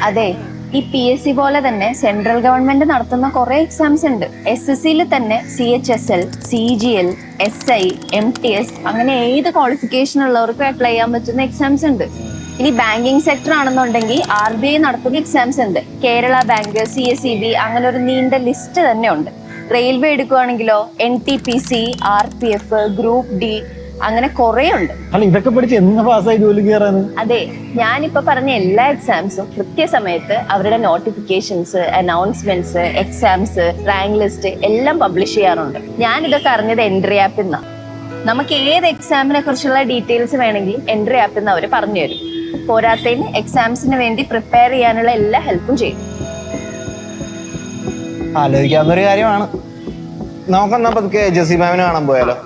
അതെ, ഈ PSC പോലെ തന്നെ സെൻട്രൽ ഗവൺമെന്റ് നടത്തുന്ന കുറെ എക്സാംസ് ഉണ്ട്. SSCയിൽ തന്നെ CHSL, CGL, SI, MTS അങ്ങനെ ഏത് ക്വാളിഫിക്കേഷൻ ഉള്ളവർക്കും അപ്ലൈ ചെയ്യാൻ പറ്റുന്ന എക്സാംസ് ഉണ്ട്. ഇനി ബാങ്കിങ് സെക്ടർ ആണെന്നുണ്ടെങ്കിൽ RBI നടത്തുന്ന എക്സാംസ് ഉണ്ട്. കേരള ബാങ്ക്, CSEB അങ്ങനെ ഒരു നീണ്ട ലിസ്റ്റ് തന്നെ ഉണ്ട്. റെയിൽവേ എടുക്കുകയാണെങ്കിലോ NTPC, RPF, ഗ്രൂപ്പ് D അങ്ങനെ കുറെ ഉണ്ട്. ഇതൊക്കെ പഠിച്ച് എന്ന് പാസ്സായി ജോലി കയറാന്? അതെ, ഞാനിപ്പോ പറഞ്ഞ എല്ലാ എക്സാംസും കൃത്യസമയത്ത് അവരുടെ notifications, announcements, exams, rank list എല്ലാം പബ്ലിഷ് ചെയ്യാറുണ്ട്. ഞാൻ ഇതൊക്കെ അറിഞ്ഞത് എൻട്രി ആപ്പിൽ നിന്നാണ്. നമുക്ക് ഏത് എക്സാമിനെ കുറിച്ചുള്ള ഡീറ്റെയിൽസ് വേണമെങ്കിലും എൻട്രി ആപ്പിൽ നിന്ന് അവർ പറഞ്ഞു തരും. പോരാത്തതിന് എക്സാംസിന് വേണ്ടി പ്രിപ്പയർ ചെയ്യാനുള്ള എല്ലാ ഹെൽപ്പും ചെയ്യും. ആലോചിക്കാവുന്നൊരു കാര്യമാണ്. നമുക്കെന്നാ പതുക്കെ ജസീ മാമിനെ കാണാൻ പോയാലോ?